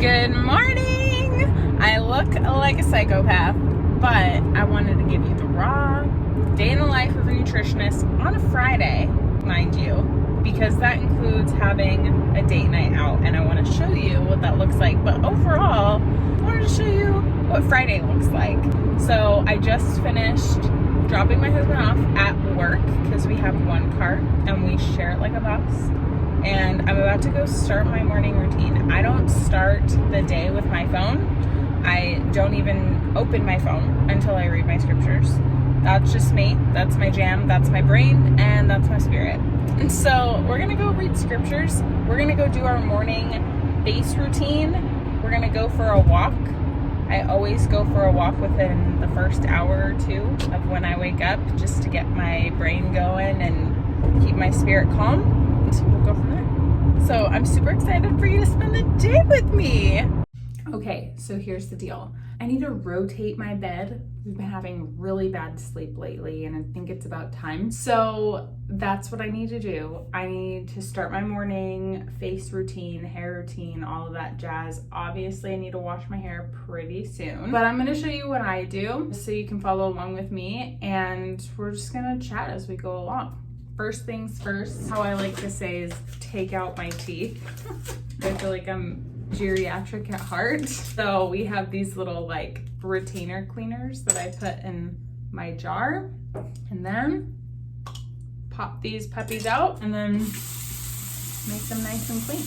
Good morning! I look like a psychopath, but I wanted to give you the raw day in the life of a nutritionist on a Friday, mind you, because that includes having a date night out, and I want to show you what that looks like. But overall, I wanted to show you what Friday looks like. So I just finished dropping my husband off at work because we have one car and we share it like a boss. And I'm about to go start my morning routine. I don't start the day with my phone. I don't even open my phone until I read my scriptures. That's just me. That's my jam. That's my brain. And that's my spirit. And so we're going to go read scriptures. We're going to go do our morning face routine. We're going to go for a walk. I always go for a walk within the first hour or two of when I wake up, just to get my brain going and keep my spirit calm. We'll go from there. So I'm super excited for you to spend the day with me. Okay, so here's the deal. I need to rotate my bed. We've been having really bad sleep lately, and I think it's about time. So that's what I need to do. I need to start my morning face routine, hair routine, all of that jazz. Obviously, I need to wash my hair pretty soon, but I'm gonna show you what I do so you can follow along with me, and we're just gonna chat as we go along. First things first, how I like to say is take out my teeth. I feel like I'm geriatric at heart. So we have these little like retainer cleaners that I put in my jar, and then pop these puppies out and then make them nice and clean.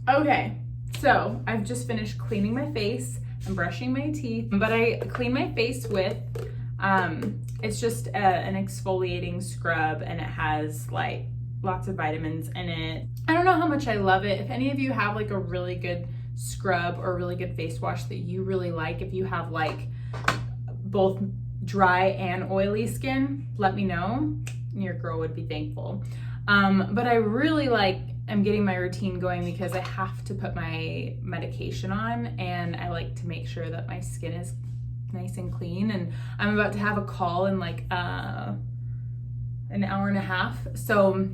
Okay, so I've just finished cleaning my face and brushing my teeth, but I clean my face with it's just an exfoliating scrub, and it has like lots of vitamins in it. I don't know how much I love it. If any of you have like a really good scrub or a really good face wash that you really like, if you have like both dry and oily skin, let me know. Your girl would be thankful. But I really I'm getting my routine going because I have to put my medication on, and I like to make sure that my skin is nice and clean. And I'm about to have a call in like an hour and a half. So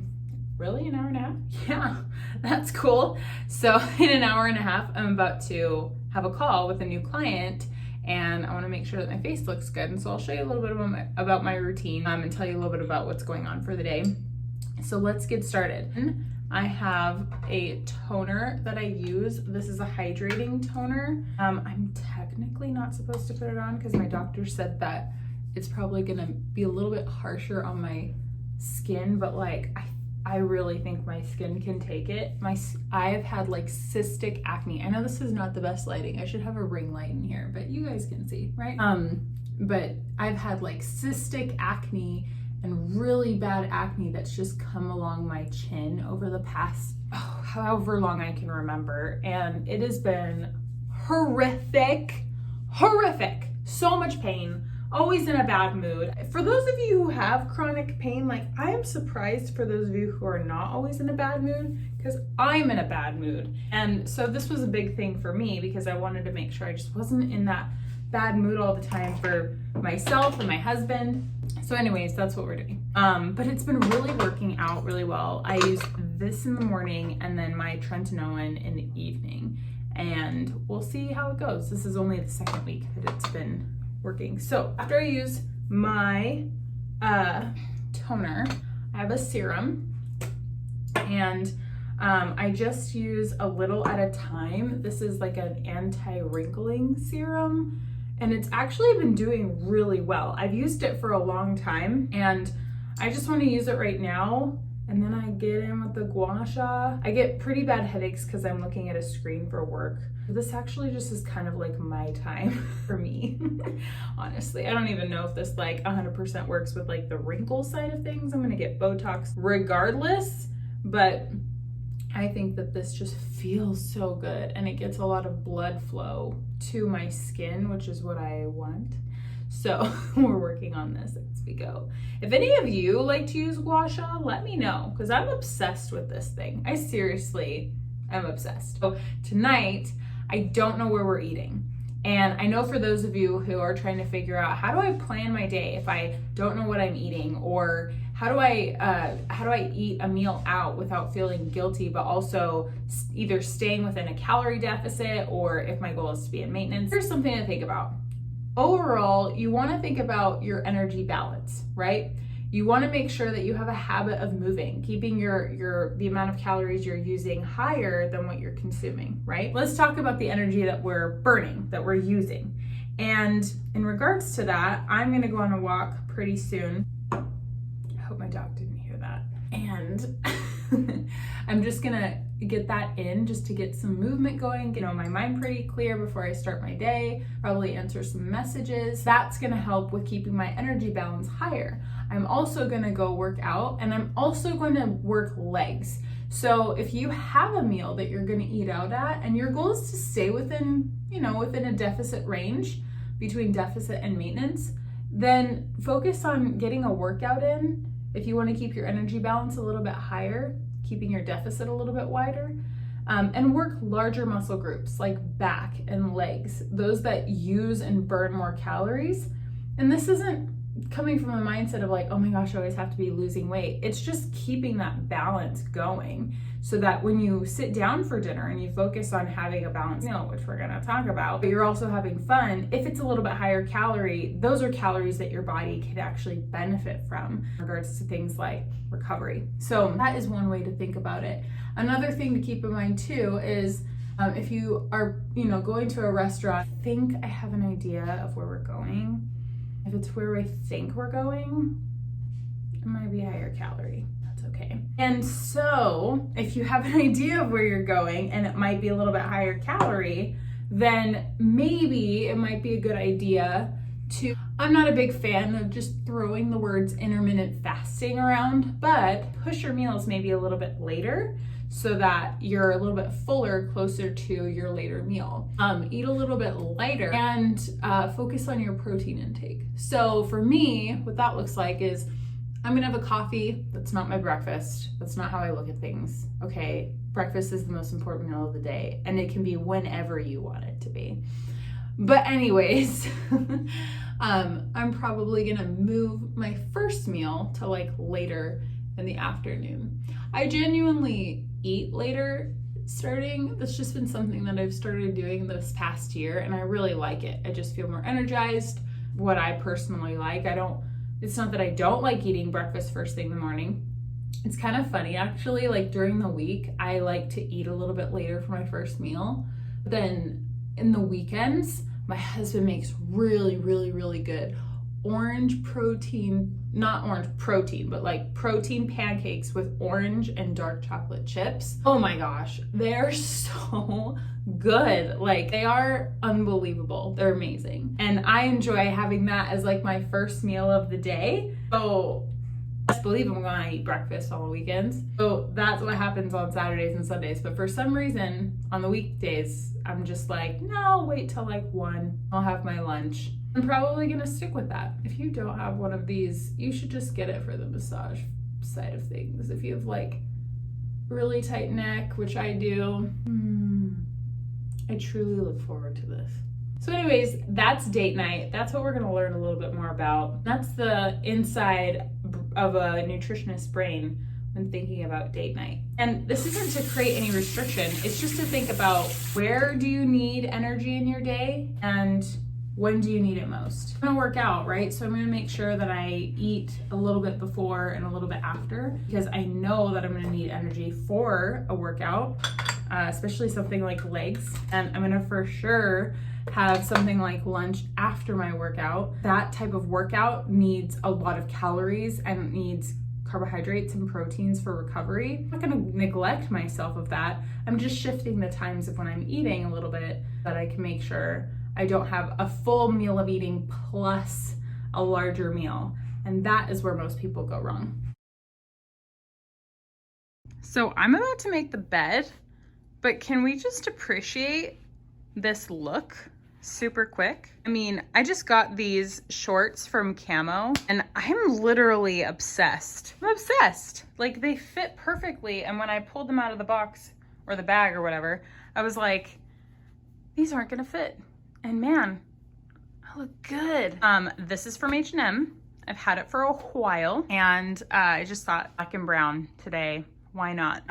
really, an hour and a half? Yeah, that's cool. So in an hour and a half, I'm about to have a call with a new client, and I want to make sure that my face looks good. And so I'll show you a little bit about my routine and tell you a little bit about what's going on for the day. So let's get started. I have a toner that I use. This is a hydrating toner. I'm technically not supposed to put it on because my doctor said that it's probably gonna be a little bit harsher on my skin, but like I really think my skin can take it. I've had like cystic acne. I know this is not the best lighting. I should have a ring light in here, but you guys can see, right? But I've had like cystic acne and really bad acne that's just come along my chin over the past however long I can remember, and it has been horrific. So much pain, always in a bad mood. For those of you who have chronic pain, like I am surprised for those of you who are not always in a bad mood, because I'm in a bad mood. And so this was a big thing for me because I wanted to make sure I just wasn't in that bad mood all the time for myself and my husband. So anyways, that's what we're doing. But it's been really working out really well. I use this in the morning and then my Trentanoin in the evening, and we'll see how it goes. This is only the second week that it's been working. So after I use my toner, I have a serum, and I just use a little at a time. This is like an anti-wrinkling serum, and it's actually been doing really well. I've used it for a long time, and I just want to use it right now. And then I get in with the gua sha. I get pretty bad headaches because I'm looking at a screen for work. This actually just is kind of like my time for me. Honestly, I don't even know if this like 100% works with like the wrinkle side of things. I'm gonna get Botox regardless, but I think that this just feels so good, and it gets a lot of blood flow to my skin, which is what I want. So we're working on this as we go. If any of you like to use gua sha, let me know, because I'm obsessed with this thing. I seriously am obsessed. So tonight, I don't know where we're eating. And I know for those of you who are trying to figure out, how do I plan my day if I don't know what I'm eating, or how do I eat a meal out without feeling guilty, but also either staying within a calorie deficit, or if my goal is to be in maintenance? Here's something to think about. Overall, you want to think about your energy balance, right? You want to make sure that you have a habit of moving, keeping the amount of calories you're using higher than what you're consuming, right? Let's talk about the energy that we're burning, that we're using. And in regards to that, I'm going to go on a walk pretty soon. I hope my dog didn't hear that. And I'm just going to get that in, just to get some movement going, get my mind pretty clear before I start my day, probably answer some messages. That's going to help with keeping my energy balance higher. I'm also going to go work out, and I'm also going to work legs. So if you have a meal that you're going to eat out at, and your goal is to stay within a deficit range, between deficit and maintenance, then focus on getting a workout in if you want to keep your energy balance a little bit higher, keeping your deficit a little bit wider, and work larger muscle groups like back and legs, those that use and burn more calories. And this isn't coming from the mindset of like, oh my gosh, I always have to be losing weight. It's just keeping that balance going, so that when you sit down for dinner and you focus on having a balanced meal, which we're going to talk about, but you're also having fun, if it's a little bit higher calorie, those are calories that your body could actually benefit from in regards to things like recovery. So that is one way to think about it. Another thing to keep in mind too is if you are, going to a restaurant, I think I have an idea of where we're going. If it's where we think we're going, it might be higher calorie. That's okay. And so if you have an idea of where you're going and it might be a little bit higher calorie, then maybe it might be a good idea to, I'm not a big fan of just throwing the words intermittent fasting around, but push your meals maybe a little bit later, so that you're a little bit fuller closer to your later meal. Eat a little bit lighter, and focus on your protein intake. So for me, what that looks like is I'm gonna have a coffee. That's not my breakfast. That's not how I look at things. Okay, breakfast is the most important meal of the day, and it can be whenever you want it to be. But anyways, I'm probably gonna move my first meal to like later in the afternoon. I genuinely eat later starting. That's just been something that I've started doing this past year, and I really like it. I just feel more energized. What I personally like, it's not that I don't like eating breakfast first thing in the morning. It's kind of funny actually, like during the week, I like to eat a little bit later for my first meal. But then in the weekends, my husband makes really, really, really good not orange protein, but like protein pancakes with orange and dark chocolate chips. Oh my gosh, they're so good. Like, they are unbelievable. They're amazing. And I enjoy having that as like my first meal of the day. So best believe I'm gonna eat breakfast on the weekends. So that's what happens on Saturdays and Sundays. But for some reason on the weekdays, I'm just like, no, I'll wait till like 1. I'll have my lunch. I'm probably gonna stick with that. If you don't have one of these, you should just get it for the massage side of things. If you have like really tight neck, which I do, I truly look forward to this. So anyways, that's date night. That's what we're gonna learn a little bit more about. That's the inside of a nutritionist's brain when thinking about date night. And this isn't to create any restriction. It's just to think about, where do you need energy in your day, and when do you need it most? I'm gonna work out, right? So I'm gonna make sure that I eat a little bit before and a little bit after, because I know that I'm gonna need energy for a workout, especially something like legs. And I'm gonna for sure have something like lunch after my workout. That type of workout needs a lot of calories and it needs carbohydrates and proteins for recovery. I'm not gonna neglect myself of that. I'm just shifting the times of when I'm eating a little bit, so that I can make sure I don't have a full meal of eating plus a larger meal. And that is where most people go wrong. So I'm about to make the bed, but can we just appreciate this look super quick? I mean, I just got these shorts from Camo and I'm literally obsessed. I'm obsessed. Like, they fit perfectly. And when I pulled them out of the box or the bag or whatever, I was like, these aren't gonna fit. And man, I look good. This is from H&M. I've had it for a while, and I just thought black and brown today. Why not?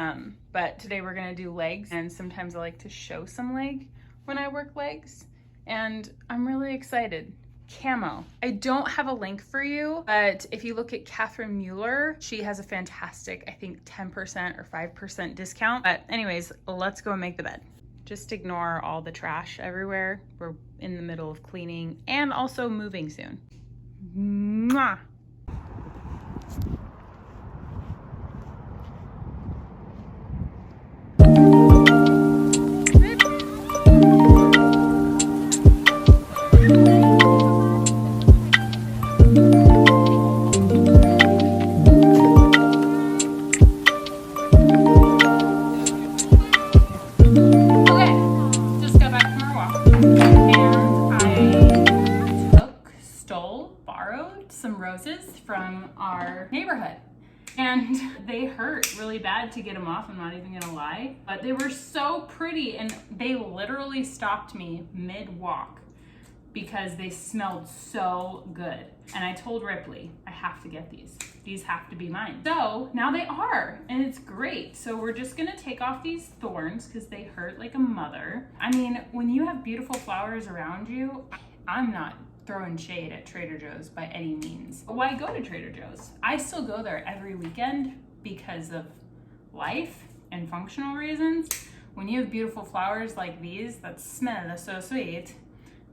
But today we're gonna do legs, and sometimes I like to show some leg when I work legs, and I'm really excited. Camo. I don't have a link for you, but if you look at Catherine Mueller, she has a fantastic, I think 10% or 5% discount. But anyways, let's go make the bed. Just ignore all the trash everywhere. We're in the middle of cleaning and also moving soon. Mwah. From our neighborhood, and they hurt really bad to get them off, I'm not even gonna lie, but they were so pretty, and they literally stopped me mid-walk because they smelled so good. And I told Ripley, I have to get these have to be mine. So now they are, and it's great. So we're just gonna take off these thorns because they hurt like a mother. I mean, when you have beautiful flowers around you, I'm not throwing shade at Trader Joe's by any means. But why go to Trader Joe's? I still go there every weekend because of life and functional reasons. When you have beautiful flowers like these that smell so sweet,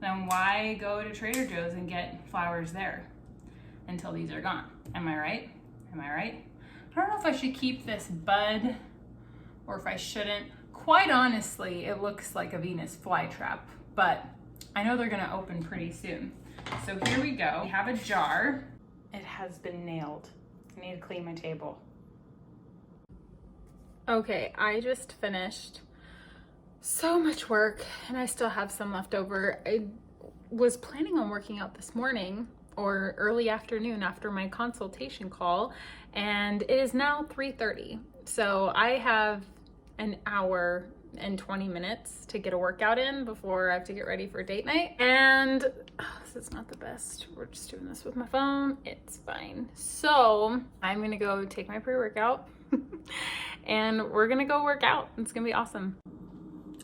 then why go to Trader Joe's and get flowers there until these are gone? Am I right? Am I right? I don't know if I should keep this bud or if I shouldn't. Quite honestly, it looks like a Venus flytrap, but I know they're gonna open pretty soon. So here we go. We have a jar. It has been nailed. I need to clean my table. Okay, I just finished so much work and I still have some left over. I was planning on working out this morning or early afternoon after my consultation call, and it is now 3:30. So I have an hour and 20 minutes to get a workout in before I have to get ready for date night. And this is not the best. We're just doing this with my phone. It's fine. So I'm gonna go take my pre-workout and we're gonna go work out. It's gonna be awesome.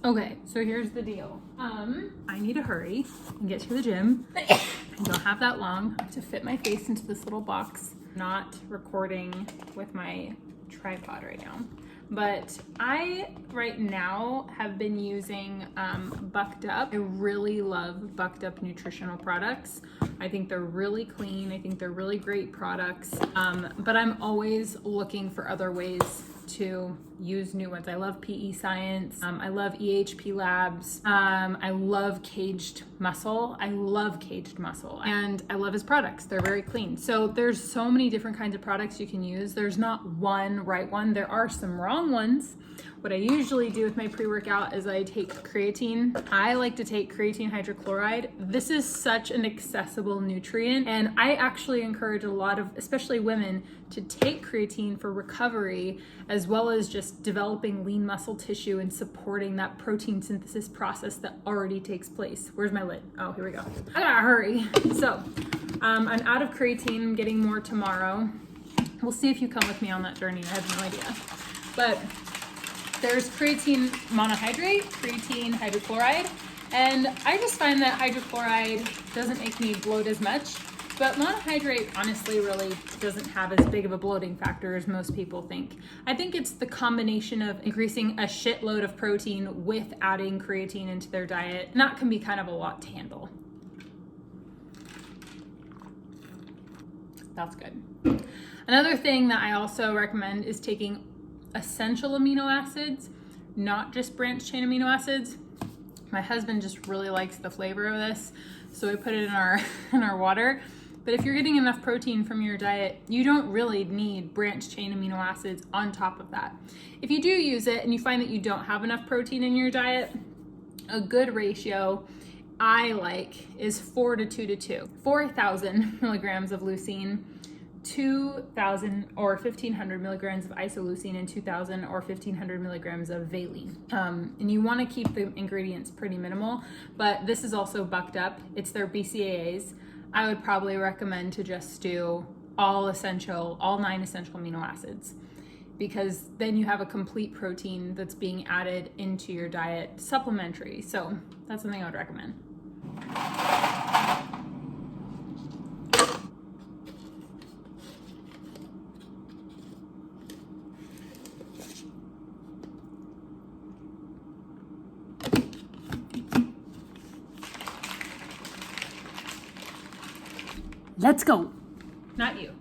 Okay, so here's the deal. I need to hurry and get to the gym. I don't have that long. I have to fit my face into this little box. I'm not recording with my tripod right now. But I, right now, have been using Bucked Up. I really love Bucked Up nutritional products. I think they're really clean. I think they're really great products. But I'm always looking for other ways to use new ones. I love PE Science. I love EHP Labs. I love Caged Muscle. I love Caged Muscle. And I love his products. They're very clean. So there's so many different kinds of products you can use. There's not one right one. There are some wrong ones. What I usually do with my pre-workout is I take creatine. I like to take creatine hydrochloride. This is such an accessible nutrient, and I actually encourage a lot of, especially women, to take creatine for recovery, as well as just developing lean muscle tissue and supporting that protein synthesis process that already takes place. Where's my lid? Oh, here we go. I gotta hurry. So I'm out of creatine. I'm getting more tomorrow. We'll see if you come with me on that journey. I have no idea. But there's creatine monohydrate, creatine hydrochloride, and I just find that hydrochloride doesn't make me bloat as much, but monohydrate honestly really doesn't have as big of a bloating factor as most people think. I think it's the combination of increasing a shitload of protein with adding creatine into their diet, and that can be kind of a lot to handle. That's good. Another thing that I also recommend is taking essential amino acids, not just branched chain amino acids. My husband just really likes the flavor of this, so we put it in our water. But if you're getting enough protein from your diet, you don't really need branched chain amino acids on top of that. If you do use it and you find that you don't have enough protein in your diet, a good ratio I like is 4 to 2 to 2. 4,000 milligrams of leucine 2,000 or 1,500 milligrams of isoleucine and 2,000 or 1,500 milligrams of valine. And you want to keep the ingredients pretty minimal, but this is also bucked up. It's their BCAAs. I would probably recommend to just do all 9 essential amino acids, because then you have a complete protein that's being added into your diet supplementary. So that's something I would recommend. Let's go. Not you.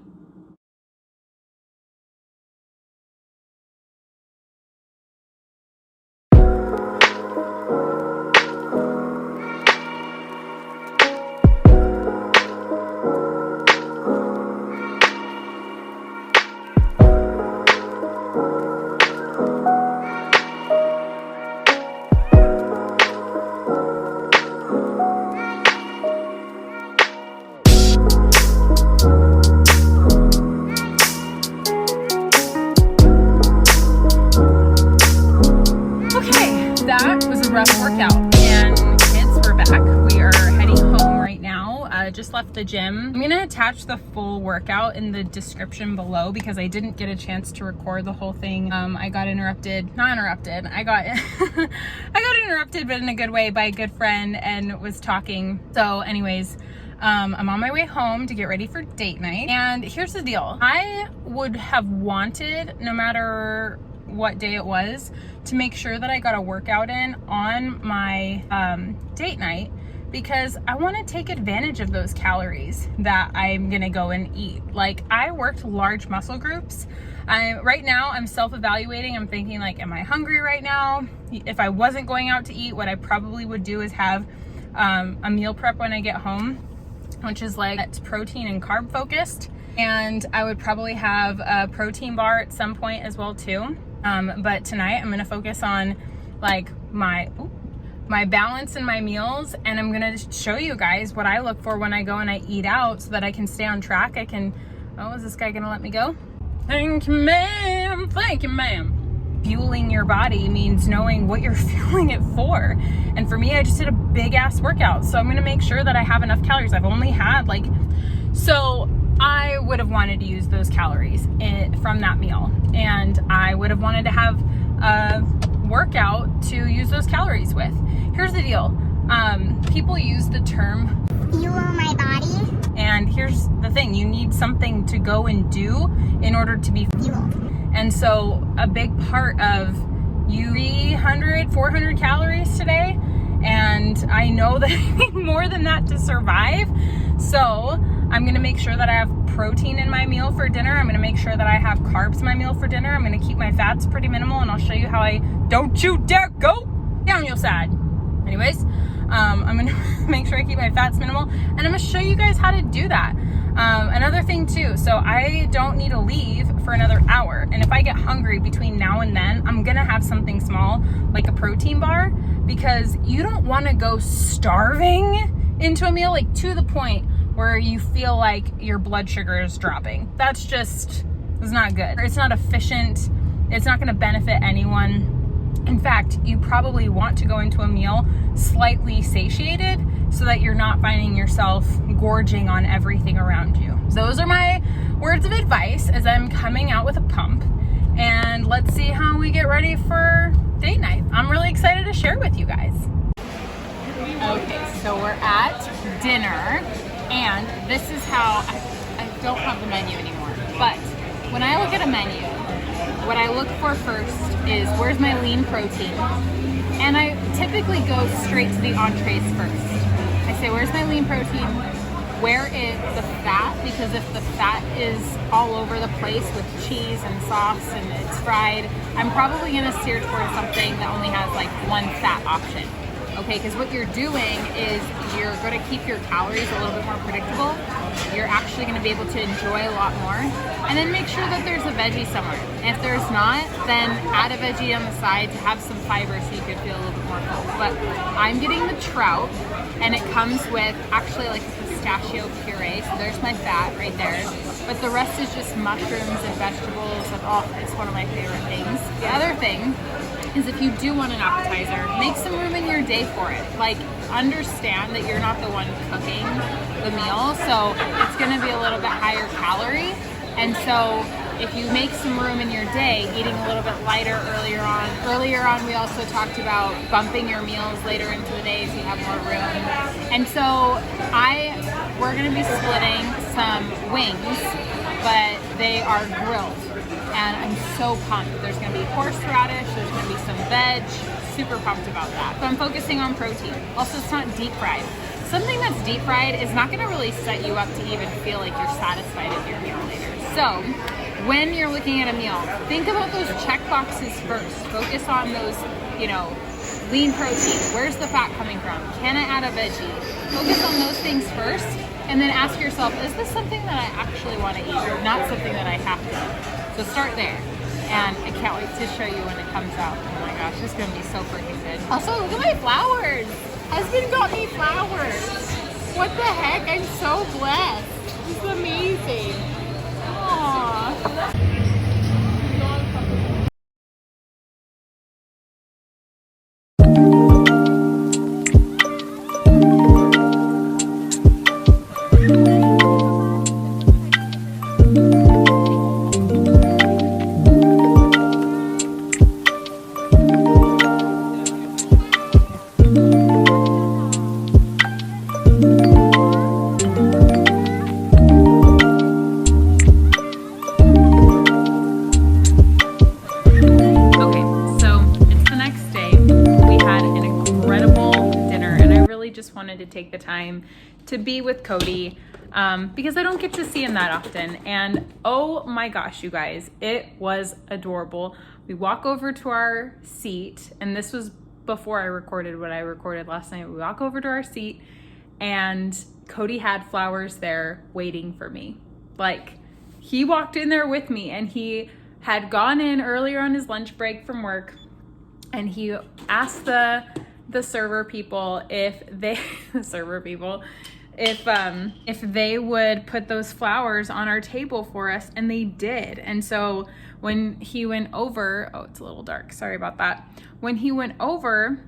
Rough workout, and kids, we're back. We are heading home right now. Just left the gym. I'm gonna attach the full workout in the description below because I didn't get a chance to record the whole thing. I got interrupted, not interrupted, I got interrupted, but in a good way, by a good friend, and was talking. So anyways, I'm on my way home to get ready for date night, and here's the deal. I would have wanted, no matter what day it was, to make sure that I got a workout in on my date night, because I want to take advantage of those calories that I'm gonna go and eat. Like, I worked large muscle groups. Right now I'm self-evaluating. I'm thinking, like, am I hungry right now? If I wasn't going out to eat, what I probably would do is have a meal prep when I get home, which is like, it's protein and carb focused, and I would probably have a protein bar at some point as well too. But tonight I'm gonna focus on like my balance in my meals, and I'm gonna show you guys what I look for when I go and I eat out so that I can stay on track. Oh, is this guy gonna let me go? Thank you, ma'am. Thank you, ma'am. Fueling your body means knowing what you're fueling it for. And for me, I just did a big ass workout. So I'm gonna make sure that I have enough calories. I've only had so I would have wanted to use those calories from that meal. And I would have wanted to have a workout to use those calories with. Here's the deal. People use the term fuel my body. And here's the thing. You need something to go and do in order to be fueled. And so a big part of you 300, 400 calories today. And I know that I need more than that to survive. So I'm gonna make sure that I have protein in my meal for dinner. I'm gonna make sure that I have carbs in my meal for dinner. I'm gonna keep my fats pretty minimal, and I'll show you how don't you dare go down your side. Anyways, I'm gonna make sure I keep my fats minimal, and I'm gonna show you guys how to do that. Another thing too, so I don't need to leave for another hour. And if I get hungry between now and then, I'm gonna have something small, like a protein bar, because you don't wanna go starving into a meal, like to the point where you feel like your blood sugar is dropping. It's not good. It's not efficient. It's not gonna benefit anyone. In fact, you probably want to go into a meal slightly satiated so that you're not finding yourself gorging on everything around you. Those are my words of advice as I'm coming out with a pump. And let's see how we get ready for date night. I'm really excited to share with you guys. Okay, so we're at dinner. And this is how, I don't have the menu anymore, but when I look at a menu, what I look for first is, where's my lean protein? And I typically go straight to the entrees first. I say, where's my lean protein? Where is the fat? Because if the fat is all over the place with cheese and sauce and it's fried, I'm probably gonna steer towards something that only has like one fat option. Okay, because what you're doing is you're going to keep your calories a little bit more predictable. You're actually going to be able to enjoy a lot more. And then make sure that there's a veggie somewhere. And if there's not, then add a veggie on the side to have some fiber so you could feel a little bit more full. But I'm getting the trout, and it comes with actually like a pistachio puree, so there's my fat right there. But the rest is just mushrooms and vegetables, and it's one of my favorite things. The other thing is, if you do want an appetizer, make some room in your day for it. Like, understand that you're not the one cooking the meal, so it's gonna be a little bit higher calorie. And so if you make some room in your day, eating a little bit lighter earlier on. Earlier on, we also talked about bumping your meals later into the day so you have more room. And so we're gonna be splitting some wings, but they are grilled. And I'm so pumped. There's gonna be horseradish, there's gonna be some veg, super pumped about that. So I'm focusing on protein. Also, it's not deep fried. Something that's deep fried is not gonna really set you up to even feel like you're satisfied with your meal later. So when you're looking at a meal, think about those check boxes first. Focus on those, lean protein. Where's the fat coming from? Can I add a veggie? Focus on those things first, and then ask yourself, is this something that I actually want to eat, or not something that I have to eat? So start there. And I can't wait to show you when it comes out. Oh my gosh, it's gonna be so freaking good. Also, look at my flowers. Husband got me flowers. What the heck? I'm so blessed. This is amazing. Aww. Wanted to take the time to be with Cody because I don't get to see him that often, and oh my gosh, you guys, it was adorable. We walk over to our seat, and this was before I recorded what I recorded last night. We walk over to our seat, and Cody had flowers there waiting for me. Like, he walked in there with me, and he had gone in earlier on his lunch break from work, and he asked the server people if they if they would put those flowers on our table for us, and they did. And so when he went over, oh, it's a little dark, sorry about that. When he went over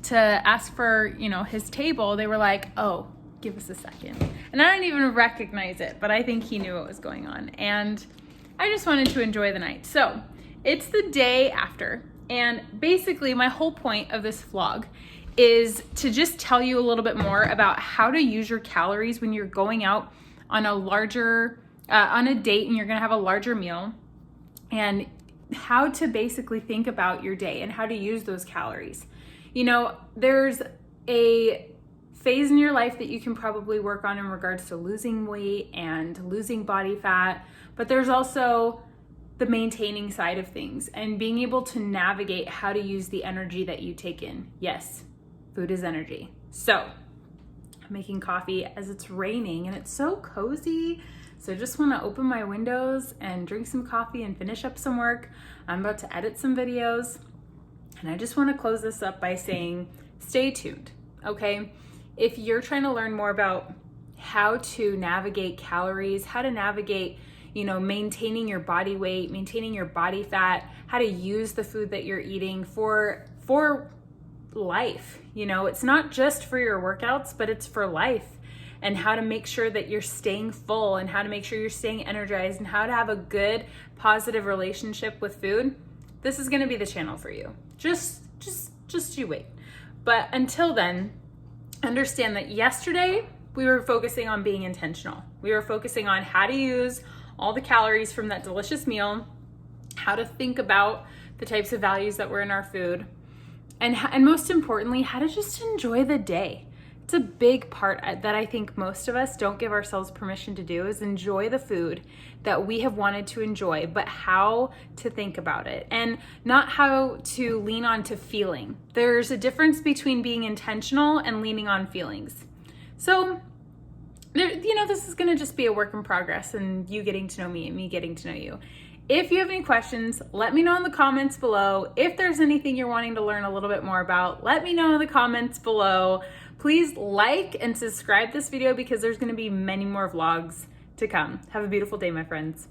to ask for, his table, they were like, oh, give us a second. And I didn't even recognize it, but I think he knew what was going on. And I just wanted to enjoy the night. So it's the day after. And basically my whole point of this vlog is to just tell you a little bit more about how to use your calories when you're going out on a larger, on a date, and you're gonna have a larger meal, and how to basically think about your day and how to use those calories. There's a phase in your life that you can probably work on in regards to losing weight and losing body fat, but there's also the maintaining side of things and being able to navigate how to use the energy that you take in. Yes, food is energy. So I'm making coffee as it's raining, and it's so cozy. So I just want to open my windows and drink some coffee and finish up some work. I'm about to edit some videos, and I just want to close this up by saying, stay tuned, okay? If you're trying to learn more about how to navigate calories, how to navigate maintaining your body weight, maintaining your body fat, how to use the food that you're eating for life. It's not just for your workouts, but it's for life, and how to make sure that you're staying full, and how to make sure you're staying energized, and how to have a good, positive relationship with food. This is going to be the channel for you. Just you wait. But until then, understand that yesterday we were focusing on being intentional. We were focusing on how to use all the calories from that delicious meal, how to think about the types of values that were in our food, and most importantly, how to just enjoy the day. It's a big part that I think most of us don't give ourselves permission to do, is enjoy the food that we have wanted to enjoy, but how to think about it, and not how to lean on to feeling. There's a difference between being intentional and leaning on feelings. So this is gonna just be a work in progress, and you getting to know me and me getting to know you. If you have any questions, let me know in the comments below. If there's anything you're wanting to learn a little bit more about, let me know in the comments below. Please like and subscribe this video because there's gonna be many more vlogs to come. Have a beautiful day, my friends.